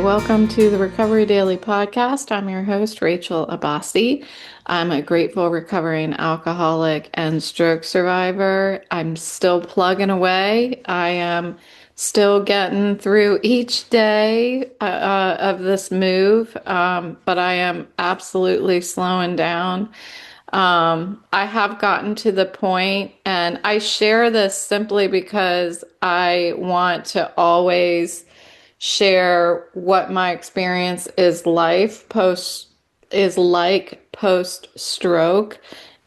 welcome to the Recovery Daily Podcast. I'm your host, Rachel Abasi. I'm a grateful recovering alcoholic and stroke survivor. I'm still plugging away. I am still getting through each day of this move, but I am absolutely slowing down. I have gotten to the point, and I share this simply because I want to always share what my experience is like post stroke.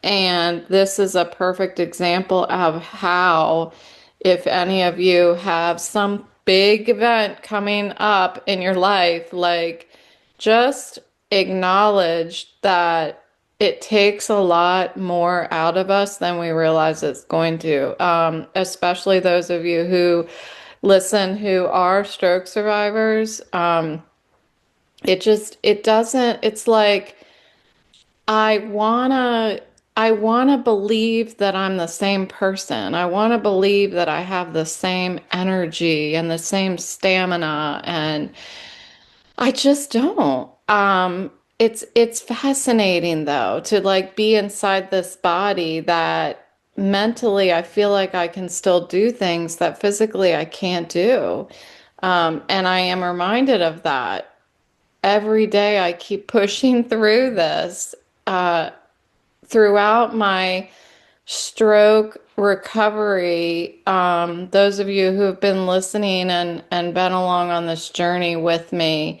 And this is a perfect example of how, if any of you have some big event coming up in your life, like, just acknowledge that it takes a lot more out of us than we realize it's going to. Especially those of you who listen who are stroke survivors. It doesn't, it's like, I wanna, I wanna believe that I'm the same person. I wanna believe that I have the same energy and the same stamina, and I just don't. It's fascinating though to like be inside this body that mentally I feel like I can still do things that physically I can't do. And I am reminded of that every day. I keep pushing through this. Uh, Throughout my stroke recovery, those of you who have been listening and been along on this journey with me,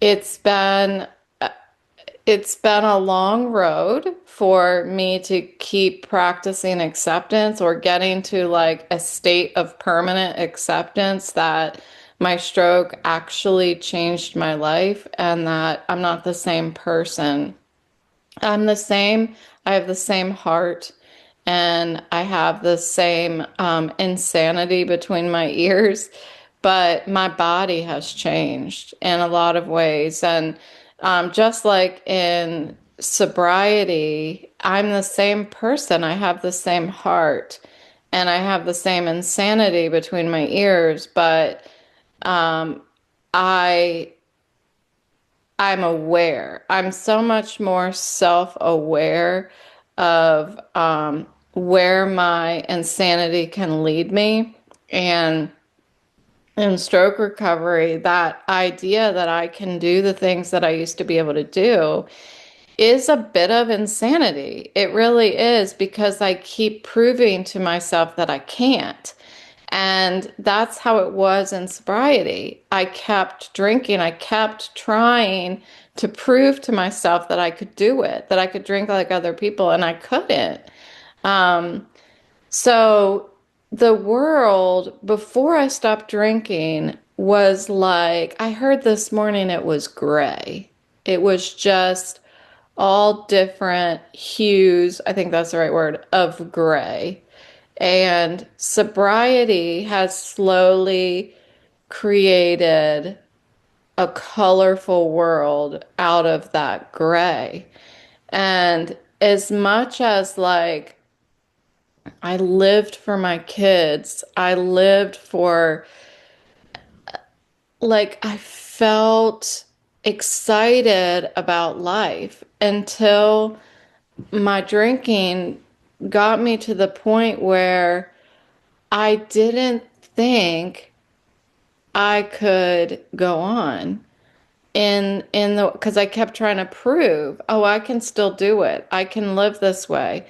it's been it's been a long road for me to keep practicing acceptance or getting to like a state of permanent acceptance that my stroke actually changed my life and that I'm not the same person. I'm the same, I have the same heart, and I have the same insanity between my ears, but my body has changed in a lot of ways. And just like in sobriety, I'm the same person. I have the same heart, and I have the same insanity between my ears, but um, I I'm aware. I'm so much more self-aware of where my insanity can lead me. And in stroke recovery, that idea that I can do the things that I used to be able to do is a bit of insanity. It really is, because I keep proving to myself that I can't. And that's how it was in sobriety. I kept drinking. I kept trying to prove to myself that I could do it, that I could drink like other people, and I couldn't. Um, so the world before I stopped drinking was like, I heard this morning it was gray. It was just all different hues, I think that's the right word, of gray. And sobriety has slowly created a colorful world out of that gray. And as much as like I lived for my kids, I lived for, like, I felt excited about life until my drinking got me to the point where I didn't think I could go on in the, because I kept trying to prove, oh, I can still do it. I can live this way.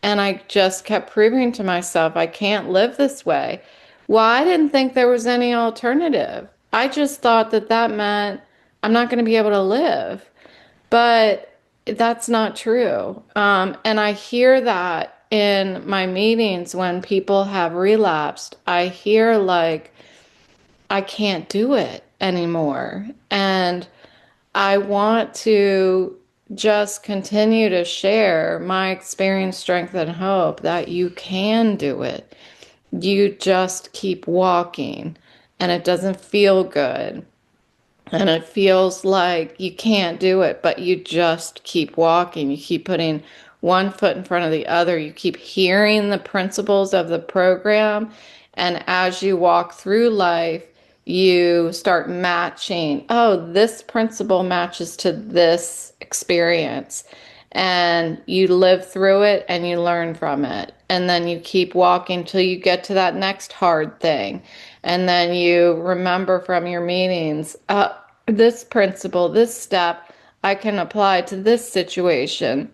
And I just kept proving to myself I can't live this way. Well, I didn't think there was any alternative. I just thought that that meant I'm not going to be able to live. But that's not true. And I hear that in my meetings when people have relapsed. I hear like, I can't do it anymore. And I want to just continue to share my experience, strength, and hope that you can do it. You just keep walking, and it doesn't feel good. And it feels like you can't do it, but you just keep walking. You keep putting one foot in front of the other. You keep hearing the principles of the program. And as you walk through life, you start matching, oh, this principle matches to this experience. And you live through it and you learn from it. And then you keep walking till you get to that next hard thing. And then you remember from your meetings, this principle, this step, I can apply to this situation.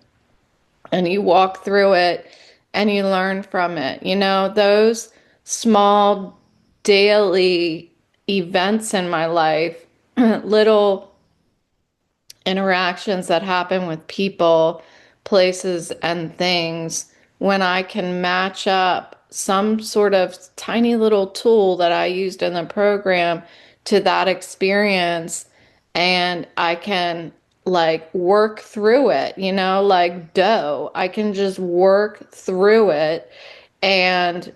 And you walk through it and you learn from it. You know, those small daily events in my life, little interactions that happen with people, places, and things, when I can match up some sort of tiny little tool that I used in the program to that experience, and I can like work through it, you know, like dough. I can just work through it and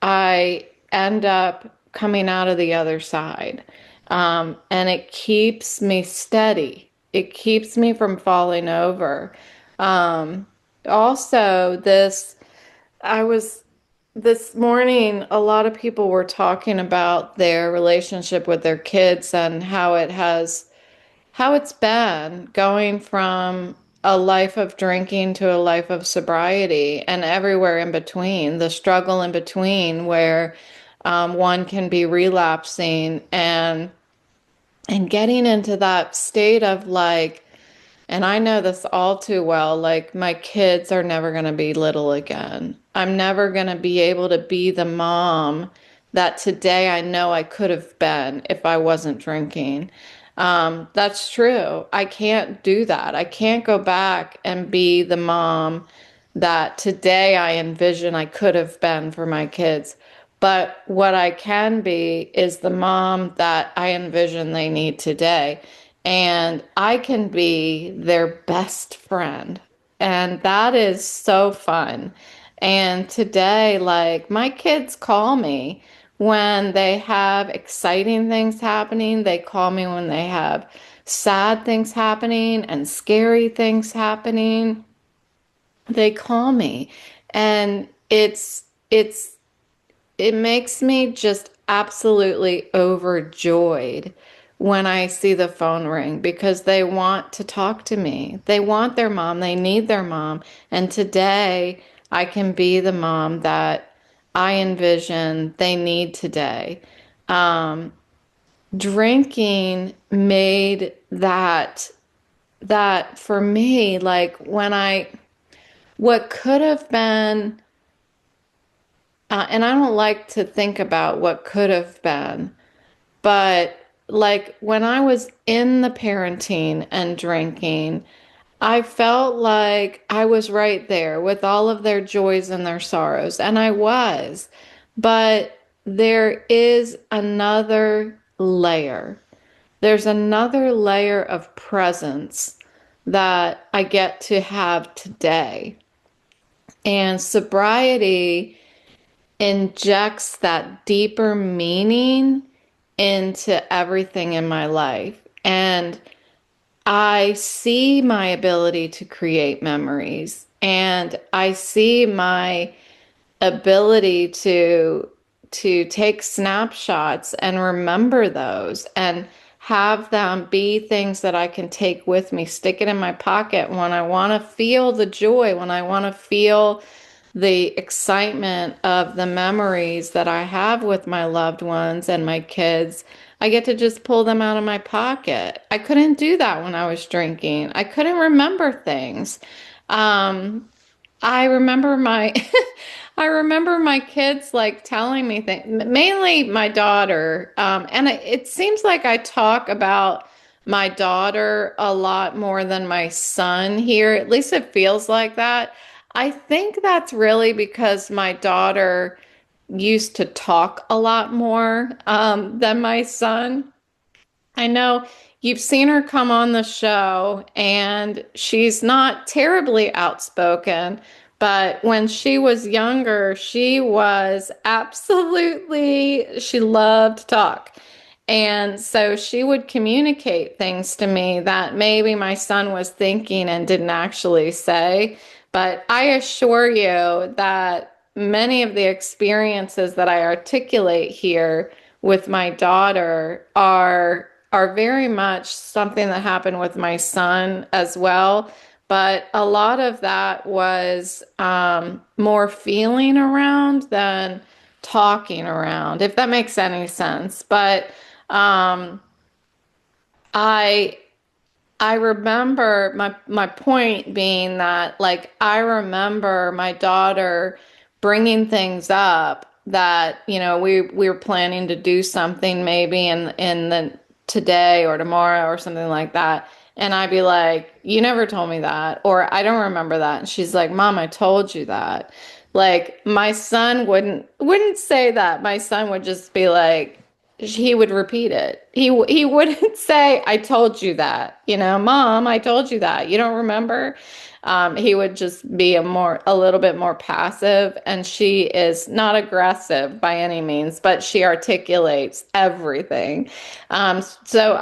I end up coming out of the other side. And it keeps me steady. It keeps me from falling over. Um, Also, I was, this morning, a lot of people were talking about their relationship with their kids and how it's been going from a life of drinking to a life of sobriety and everywhere in between, the struggle in between where one can be relapsing and getting into that state of like, and I know this all too well, like my kids are never going to be little again. I'm never going to be able to be the mom that today I know I could have been if I wasn't drinking. That's true. I can't do that. I can't go back and be the mom that today I envision I could have been for my kids. But what I can be is the mom that I envision they need today. And I can be their best friend. And that is so fun. And today, like, my kids call me when they have exciting things happening. They call me when they have sad things happening and scary things happening. They call me. And it makes me just absolutely overjoyed when I see the phone ring because they want to talk to me. They want their mom, they need their mom. And today I can be the mom that I envision they need today. Um, Drinking made that for me, like when what could have been, and I don't like to think about what could have been, but like when I was in the parenting and drinking, I felt like I was right there with all of their joys and their sorrows, and I was. But there is another layer. There's another layer of presence that I get to have today. And sobriety injects that deeper meaning into everything in my life. And I see my ability to create memories and I see my ability to take snapshots and remember those and have them be things that I can take with me, stick it in my pocket when I want to feel the joy, when I want to feel the excitement of the memories that I have with my loved ones and my kids. I get to just pull them out of my pocket. I couldn't do that when I was drinking. I couldn't remember things. Um, I remember my I remember my kids like telling me things, mainly my daughter. And it seems like I talk about my daughter a lot more than my son here. At least it feels like that. I think that's really because my daughter used to talk a lot more than my son. I know you've seen her come on the show, and she's not terribly outspoken, but when she was younger, she was absolutely, she loved to talk. And so she would communicate things to me that maybe my son was thinking and didn't actually say. But I assure you that many of the experiences that I articulate here with my daughter are very much something that happened with my son as well. But a lot of that was more feeling around than talking around, if that makes any sense. But um, I I remember my point being that like I remember my daughter bringing things up that we were planning to do something maybe in the today or tomorrow or something like that, and I'd be like, you never told me that, or I don't remember that, and she's like, Mom, I told you that. Like my son wouldn't say that. My son would just be like, he would repeat it. He wouldn't say, "I told you that." Mom, I told you that. You don't remember? He would just be a little bit more passive, and she is not aggressive by any means, but she articulates everything. So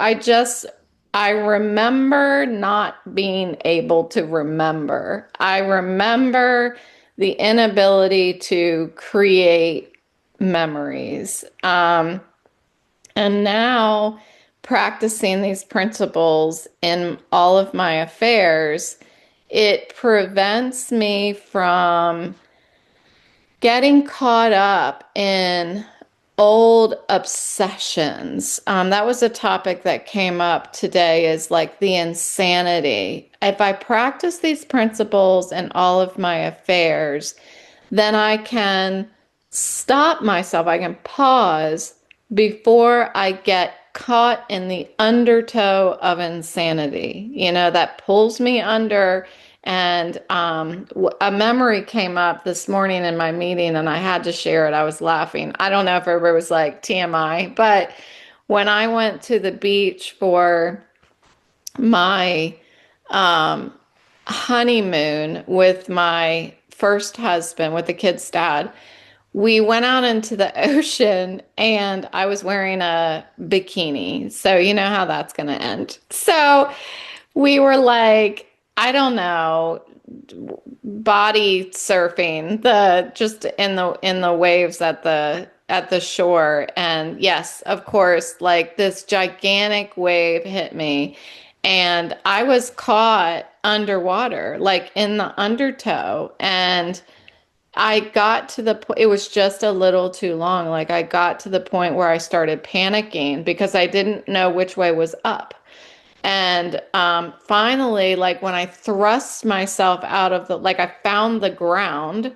I remember not being able to remember. I remember the inability to create memories. And now, practicing these principles in all of my affairs, it prevents me from getting caught up in old obsessions. That was a topic that came up today, is like the insanity. If I practice these principles in all of my affairs, then I can stop myself. I can pause before I get caught in the undertow of insanity, that pulls me under. And a memory came up this morning in my meeting, and I had to share it. I was laughing. I don't know if everybody was like TMI, but when I went to the beach for my um, honeymoon with my first husband, with the kid's dad, we went out into the ocean and I was wearing a bikini. So you know how that's going to end. So we were like, I don't know, body surfing, the just in the waves at the shore. And yes, of course, like this gigantic wave hit me and I was caught underwater, like in the undertow. And I got to the point, it was just a little too long. Like I got to the point where I started panicking because I didn't know which way was up. And finally, like when I thrust myself out of like I found the ground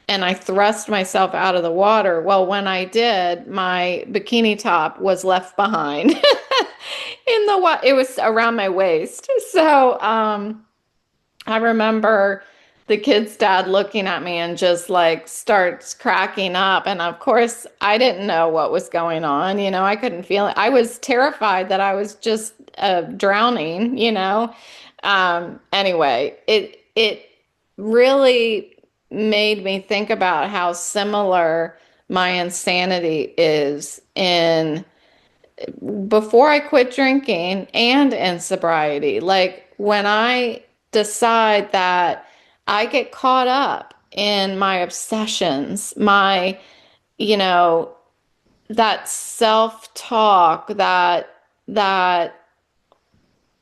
and I thrust myself out of the water. Well, when I did, my bikini top was left behind in the water. It was around my waist. So, I remember the kid's dad looking at me and just like starts cracking up. And of course, I didn't know what was going on. I couldn't feel it. I was terrified that I was just drowning. Anyway, it really made me think about how similar my insanity is in before I quit drinking and in sobriety. Like when I decide that I get caught up in my obsessions, you know, that self-talk that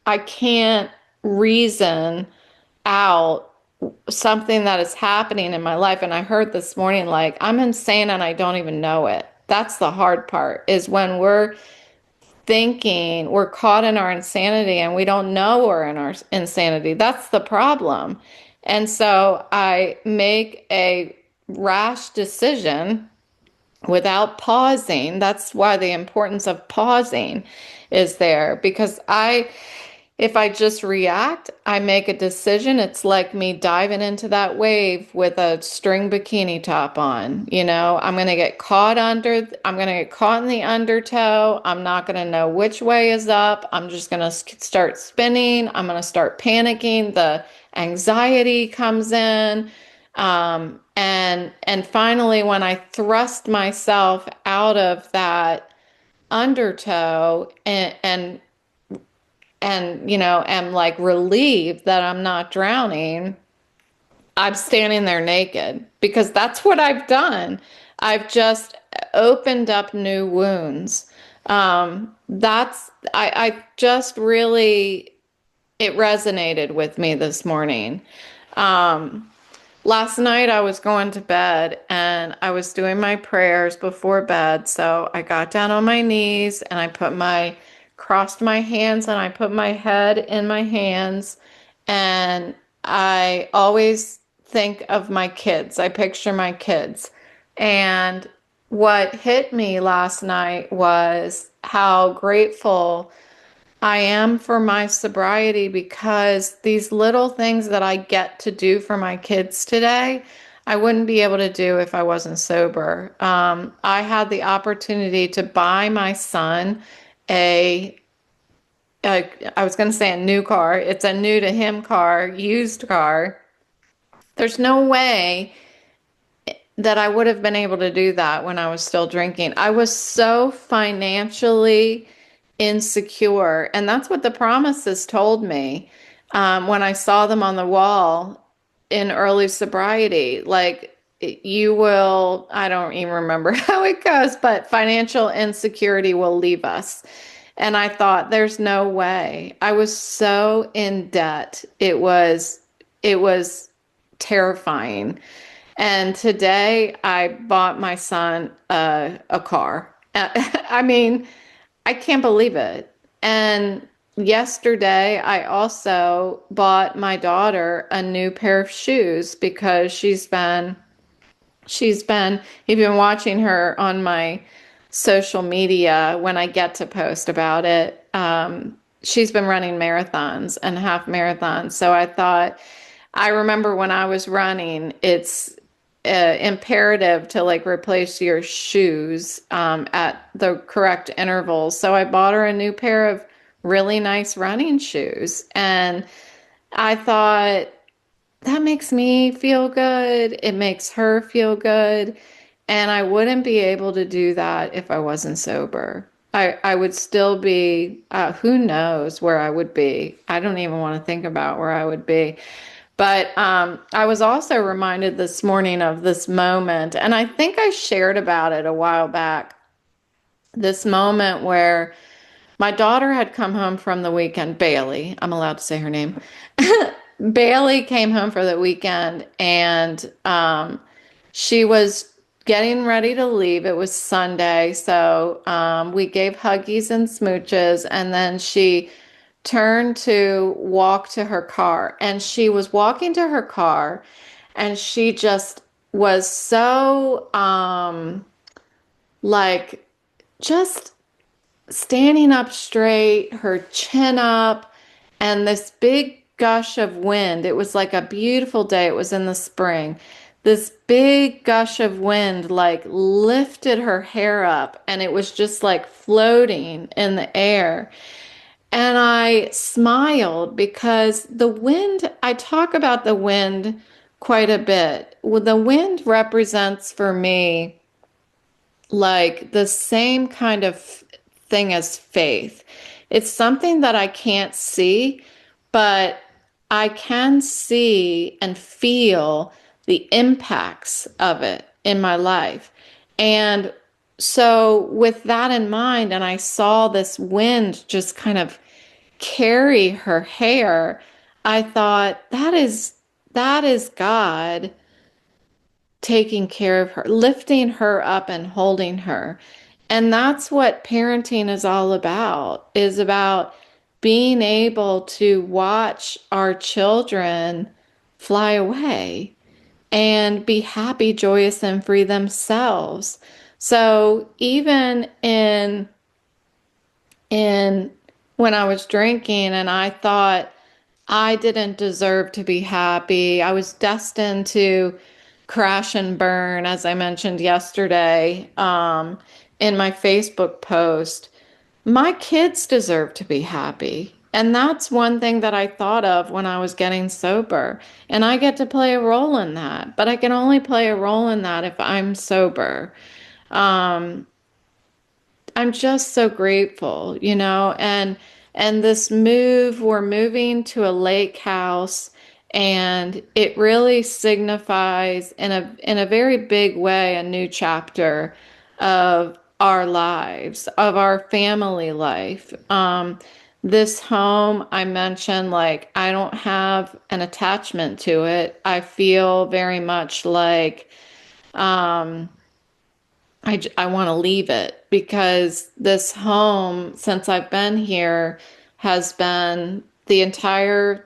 I can't reason out something that is happening in my life. And I heard this morning, like, I'm insane and I don't even know it. That's the hard part, is when we're caught in our insanity and we don't know we're in our insanity. That's the problem. And so I make a rash decision without pausing. That's why the importance of pausing is there, because if I just react, I make a decision. It's like me diving into that wave with a string bikini top on. I'm going to get caught in the undertow. I'm not going to know which way is up. I'm just going to start spinning. I'm going to start panicking. The anxiety comes in. And finally, when I thrust myself out of that undertow and am like relieved that I'm not drowning, I'm standing there naked because that's what I've done. I've just opened up new wounds. I just really, it resonated with me this morning. Um, Last night I was going to bed and I was doing my prayers before bed. So I got down on my knees and crossed my hands and I put my head in my hands. And I always think of my kids. I picture my kids. And what hit me last night was how grateful I am for my sobriety, because these little things that I get to do for my kids today, I wouldn't be able to do if I wasn't sober. I had the opportunity to buy my son a, I was going to say a new car. It's a new to him car, used car. There's no way that I would have been able to do that when I was still drinking. I was so financially insecure. And that's what the promises told me when I saw them on the wall in early sobriety. Like, you will, I don't even remember how it goes, but financial insecurity will leave us. And I thought, there's no way. I was so in debt. It was terrifying. And today I bought my son a car. I mean, I can't believe it. And yesterday I also bought my daughter a new pair of shoes because you've been watching her on my social media when I get to post about it. She's been running marathons and half marathons. So I thought, I remember when I was running, it's imperative to like replace your shoes at the correct intervals. So I bought her a new pair of really nice running shoes. And I thought, that makes me feel good. It makes her feel good. And I wouldn't be able to do that if I wasn't sober. I would still be, who knows where I would be. I don't even want to think about where I would be. But I was also reminded this morning of this moment, and I think I shared about it a while back. This moment where my daughter had come home from the weekend, Bailey, I'm allowed to say her name. Bailey came home for the weekend, and she was getting ready to leave. It was Sunday, so we gave huggies and smooches, and then she turned to walk to her car. And she was walking to her car, and she just was so like just standing up straight, her chin up, and this big gush of wind. It was like a beautiful day. It was in the spring. This big gush of wind like lifted her hair up, and it was just like floating in the air. And I smiled because the wind, I talk about the wind quite a bit. Well, the wind represents for me like the same kind of thing as faith. It's something that I can't see, but I can see and feel the impacts of it in my life. And so, with that in mind, and I saw this wind just kind of carry her hair, I thought, that is God taking care of her, lifting her up and holding her. And that's what parenting is about being able to watch our children fly away and be happy, joyous, and free themselves. So even in when I was drinking and I thought I didn't deserve to be happy, I was destined to crash and burn, as I mentioned yesterday, in my Facebook post. My kids deserve to be happy. And that's one thing that I thought of when I was getting sober. And I get to play a role in that. But I can only play a role in that if I'm sober. Um, I'm just so grateful, and this move, we're moving to a lake house, and it really signifies in a very big way a new chapter of our lives, of our family life. This home, I mentioned, like, I don't have an attachment to it. I feel very much like um, I want to leave it because this home, since I've been here, has been the entire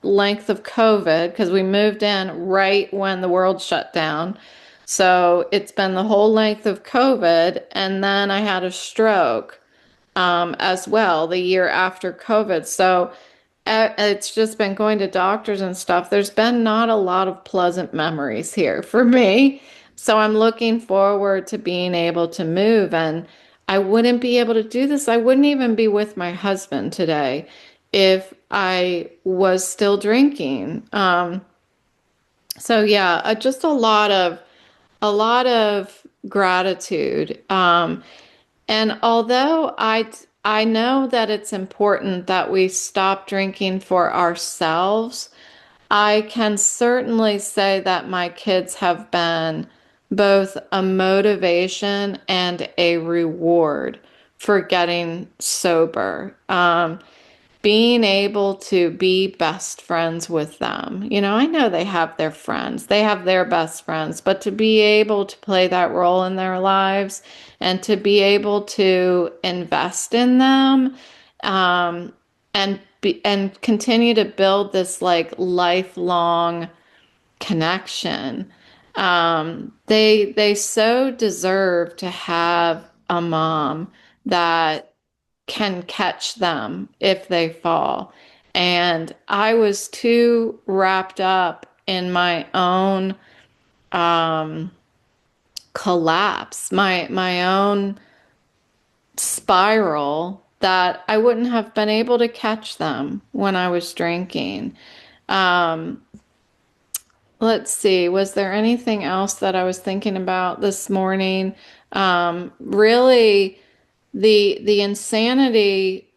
length of COVID because we moved in right when the world shut down. So it's been the whole length of COVID. And then I had a stroke as well the year after COVID. So it's just been going to doctors and stuff. There's been not a lot of pleasant memories here for me. So I'm looking forward to being able to move. And I wouldn't be able to do this. I wouldn't even be with my husband today if I was still drinking. So yeah, just a lot of gratitude. And although I know that it's important that we stop drinking for ourselves, I can certainly say that my kids have been both a motivation and a reward for getting sober. Being able to be best friends with them. I know they have their friends, they have their best friends, but to be able to play that role in their lives and to be able to invest in them, um, and continue to build this like lifelong connection. They so deserve to have a mom that can catch them if they fall. And I was too wrapped up in my own um, collapse, my own spiral, that I wouldn't have been able to catch them when I was drinking. Um, let's see, was there anything else that I was thinking about this morning? Really, the insanity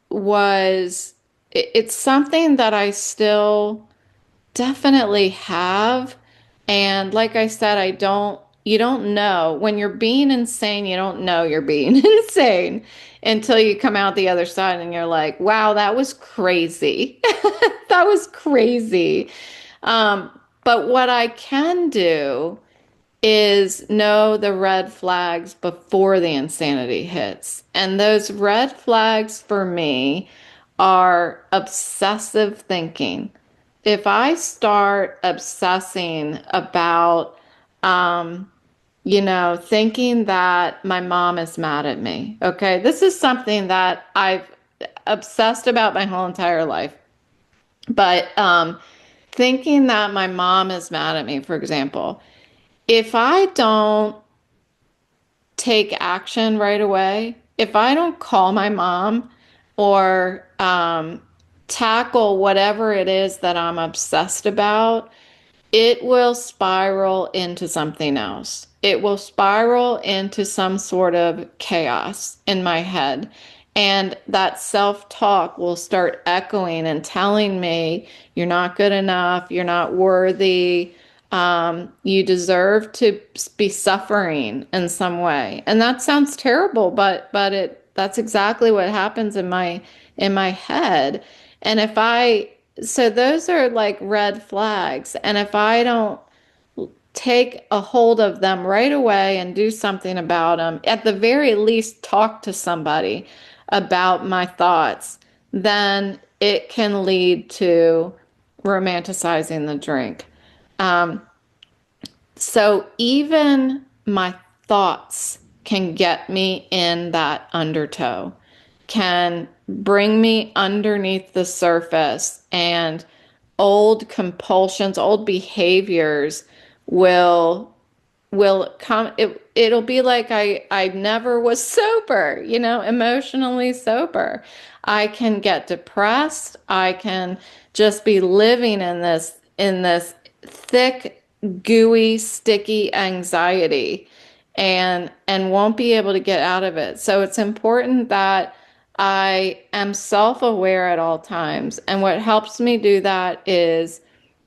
was it's something that I still definitely have. And like I said, you don't know when you're being insane, you don't know you're being insane until you come out the other side and you're like, wow, that was crazy. That was crazy. But what I can do is know the red flags before the insanity hits. And those red flags for me are obsessive thinking. If I start obsessing about, thinking that my mom is mad at me, okay, this is something that I've obsessed about my whole entire life. But thinking that my mom is mad at me, for example, if I don't take action right away, if I don't call my mom or tackle whatever it is that I'm obsessed about, it will spiral into something else. It will spiral into some sort of chaos in my head. And that self-talk will start echoing and telling me, you're not good enough, you're not worthy, you deserve to be suffering in some way. And that sounds terrible, but that's exactly what happens in my head. And if I so those are like red flags. And if I don't take a hold of them right away and do something about them, at the very least, talk to somebody about my thoughts, then it can lead to romanticizing the drink. Um, so even my thoughts can get me in that undertow, can bring me underneath the surface, and old compulsions, old behaviors will come. It'll be like I never was sober, emotionally sober. I can get depressed. I can just be living in this thick, gooey, sticky anxiety, and won't be able to get out of it. So it's important that I am self-aware at all times. And what helps me do that is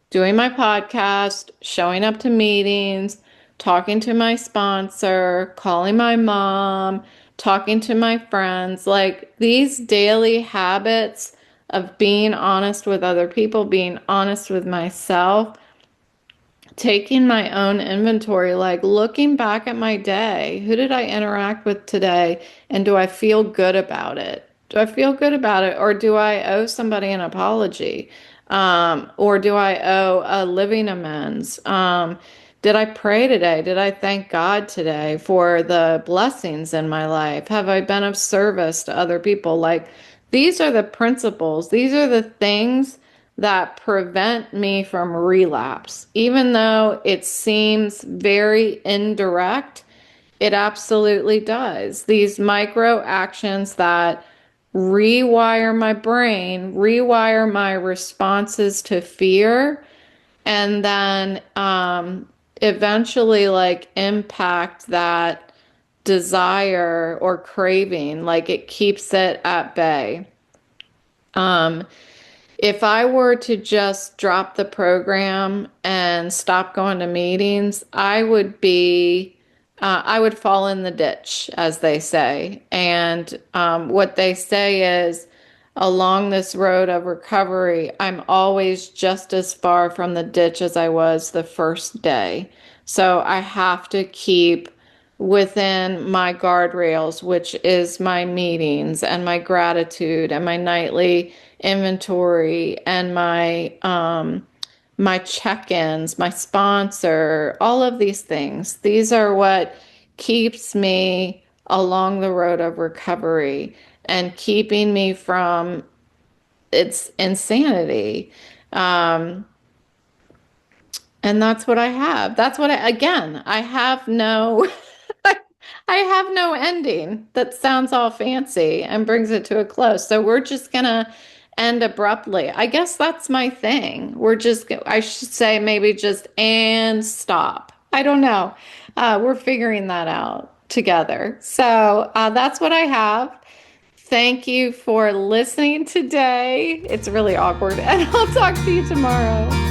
doing my podcast, showing up to meetings, talking to my sponsor, calling my mom, talking to my friends. Like these daily habits of being honest with other people, being honest with myself, taking my own inventory, like looking back at my day. Who did I interact with today? And do I feel good about it? Do I feel good about it? Or do I owe somebody an apology? Or do I owe a living amends? Did I pray today? Did I thank God today for the blessings in my life? Have I been of service to other people? Like, these are the principles, these are the things that prevent me from relapse. Even though it seems very indirect, it absolutely does. These micro actions that rewire my brain, rewire my responses to fear, and then eventually like impact that desire or craving, like it keeps it at bay. Um, if I were to just drop the program and stop going to meetings, I would fall in the ditch, as they say. And what they say is, along this road of recovery, I'm always just as far from the ditch as I was the first day. So I have to keep within my guardrails, which is my meetings and my gratitude and my nightly inventory and my check-ins, my sponsor, all of these things. These are what keeps me along the road of recovery and keeping me from its insanity. Um, and that's what I have. That's what again, I have no I have no ending that sounds all fancy and brings it to a close. So we're just gonna end abruptly. I guess that's my thing. I should say maybe just and stop. I don't know. We're figuring that out together. So that's what I have. Thank you for listening today. It's really awkward, and I'll talk to you tomorrow.